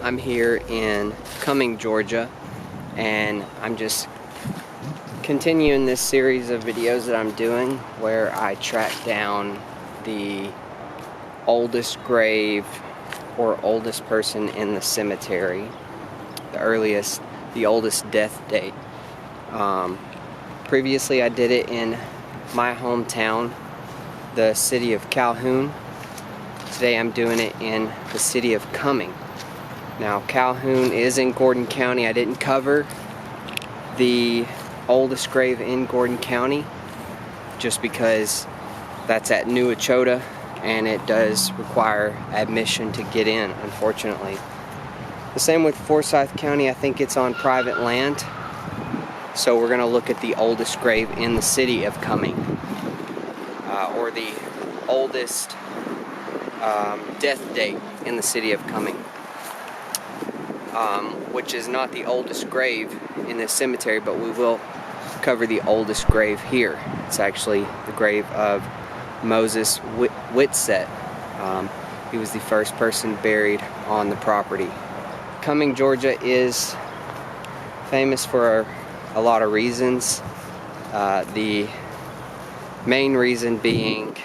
I'm here in Cumming, Georgia, and I'm just continuing this series of videos that I'm doing where I track down the oldest grave or oldest person in the cemetery, the oldest death date. Previously I did it in my hometown, the city of Calhoun. Today I'm doing it in the city of Cumming. Now Calhoun is in Gordon County. I didn't cover the oldest grave in Gordon County just because that's at New Echota and it does require admission to get in, unfortunately. The same with Forsyth County. I think it's on private land. So we're going to look at the oldest grave in the city of Cumming, or the oldest death date in the city of Cumming, which is not the oldest grave in this cemetery, but we will cover the oldest grave here. It's actually the grave of Moses Whitsett. He was the first person buried on the property. Cumming, Georgia is famous for a lot of reasons. The main reason being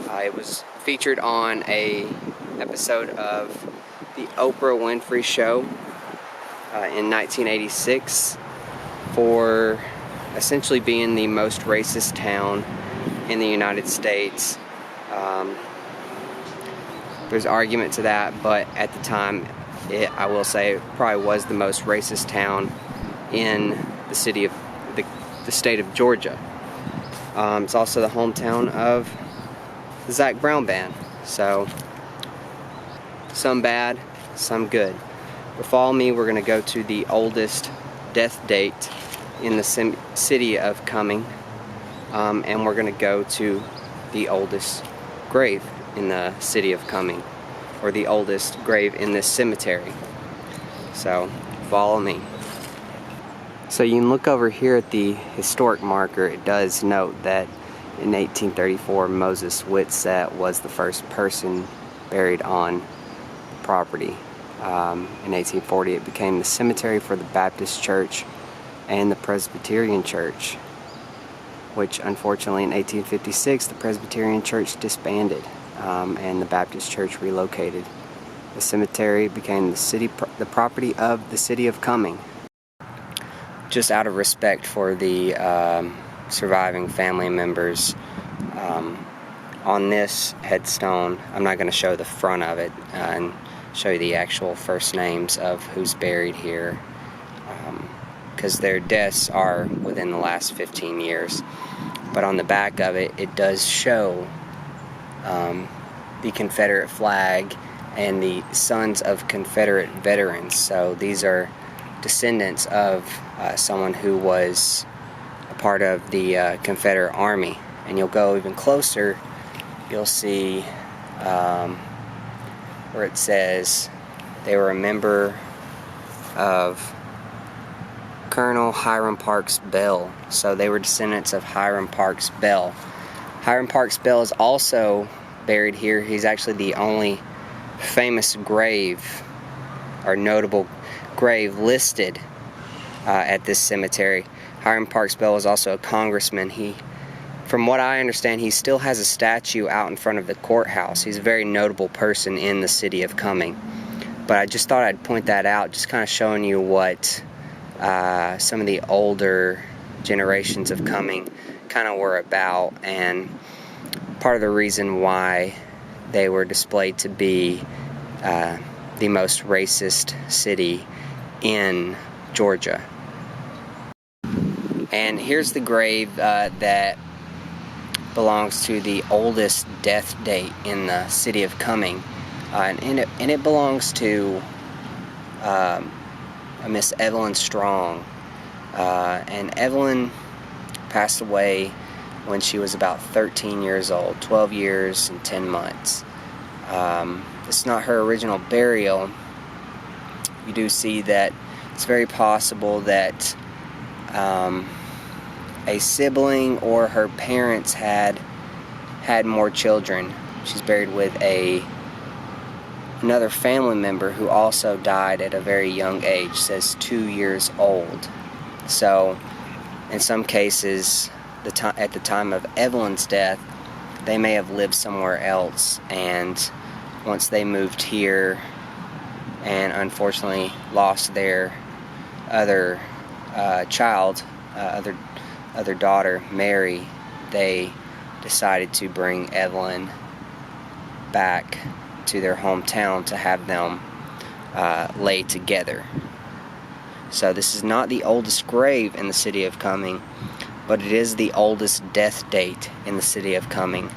it was featured on a episode of the Oprah Winfrey Show in 1986 for essentially being the most racist town in the United States. There's argument to that, but at the time I will say it probably was the most racist town in the city of the state of Georgia. It's also the hometown of the Zac Brown Band. So some bad, some good. But follow me, we're going to go to the oldest death date in the city of Cumming, and we're going to go to the oldest grave in the city of Cumming, or the oldest grave in this cemetery. So follow me. So you can look over here at the historic marker. It does note that in 1834 Moses Whitsett was the first person buried on the property. In 1840 it became the cemetery for the Baptist Church and the Presbyterian Church, which unfortunately in 1856 the Presbyterian Church disbanded and the Baptist Church relocated. The cemetery became the property of the city of Cumming. Just out of respect for the surviving family members, on this headstone, I'm not going to show the front of it and show you the actual first names of who's buried here, because their deaths are within the last 15 years. But on the back of it, it does show the Confederate flag and the Sons of Confederate Veterans. So these are descendants of someone who was a part of the Confederate Army. And you'll go even closer, you'll see where it says they were a member of Colonel Hiram Parks Bell. So they were descendants of Hiram Parks Bell. Hiram Parks Bell is also buried here. He's actually the only famous grave or notable grave listed at this cemetery. Hiram Parks Bell was also a congressman. From what I understand, he still has a statue out in front of the courthouse. He's a very notable person in the city of Cumming. But I just thought I'd point that out, just kind of showing you what some of the older generations of Cumming kind of were about, and part of the reason why they were displayed to be the most racist city in Georgia. And here's the grave that belongs to the oldest death date in the city of Cumming, and it belongs to a Miss Evelyn Strong. And Evelyn passed away when she was about 13 years old, 12 years and 10 months. It's not her original burial. You do see that it's very possible that a sibling or her parents had more children. She's buried with a another family member who also died at a very young age, says 2 years old. So in some cases, at the time of Evelyn's death, they may have lived somewhere else, and once they moved here and unfortunately lost their other other daughter, Mary, they decided to bring Evelyn back to their hometown to have them lay together. So this is not the oldest grave in the city of Cumming, but it is the oldest death date in the city of Cumming.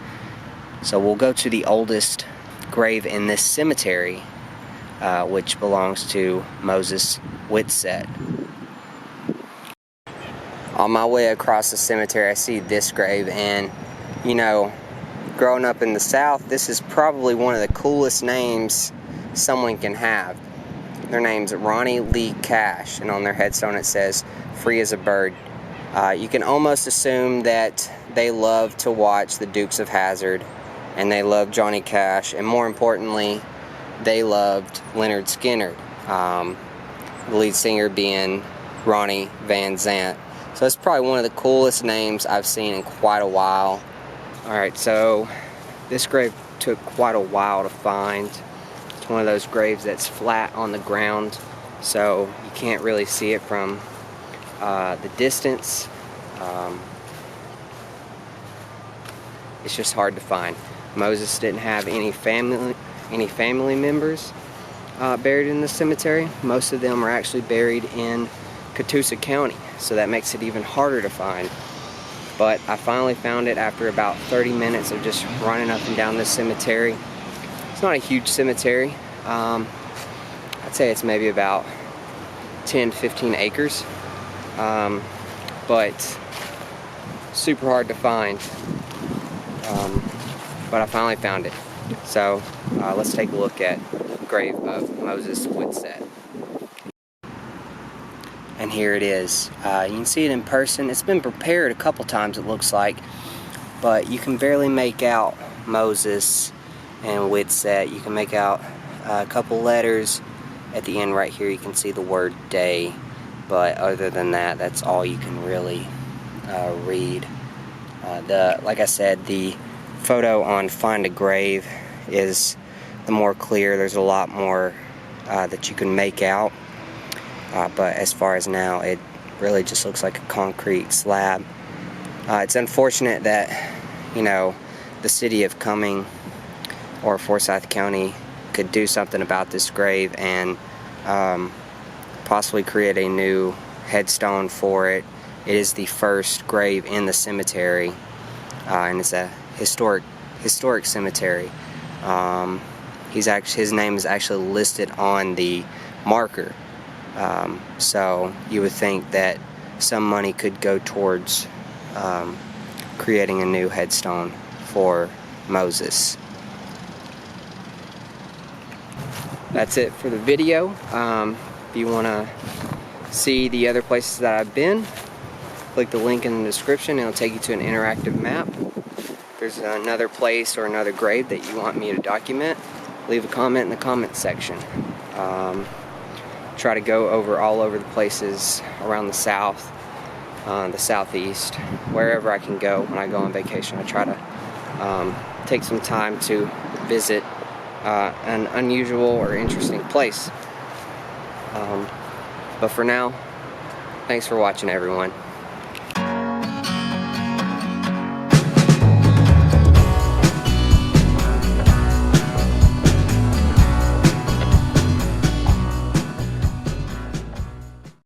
So we'll go to the oldest grave in this cemetery, which belongs to Moses Whitsett. On my way across the cemetery, I see this grave, and you know, growing up in the South, this is probably one of the coolest names someone can have. Their name's Ronnie Lee Cash, and on their headstone it says, "Free as a bird." You can almost assume that they love to watch the Dukes of Hazzard, and they love Johnny Cash, and more importantly, they loved Leonard Skinner, the lead singer being Ronnie Van Zant. So it's probably one of the coolest names I've seen in quite a while. Alright, so this grave took quite a while to find. It's one of those graves that's flat on the ground, so you can't really see it from the distance. It's just hard to find. Moses didn't have any family members buried in the cemetery. Most of them are actually buried in Catoosa County, so that makes it even harder to find. But I finally found it after about 30 minutes of just running up and down this cemetery. It's not a huge cemetery. I'd say it's maybe about 10-15 acres, but super hard to find. But I finally found it. So let's take a look at the grave of Moses Whitsett. And here it is. You can see it in person. It's been prepared a couple times, it looks like, but you can barely make out Moses and Whitsett. You can make out a couple letters. At the end right here you can see the word day, but other than that, that's all you can really read. Like I said, the photo on Find a Grave is the more clear. There's a lot more that you can make out. But as far as now, it really just looks like a concrete slab. It's unfortunate that, you know, the city of Cumming or Forsyth County could do something about this grave and possibly create a new headstone for it. It is the first grave in the cemetery, and it's a historic cemetery. His name is actually listed on the marker. So you would think that some money could go towards creating a new headstone for Moses. That's it for the video. If you want to see the other places that I've been, click the link in the description. It'll take you to an interactive map. If there's another place or another grave that you want me to document, leave a comment in the comment section. Try to go all over the places around the south, the southeast, wherever I can go when I go on vacation. I try to take some time to visit an unusual or interesting place. But for now, thanks for watching, everyone.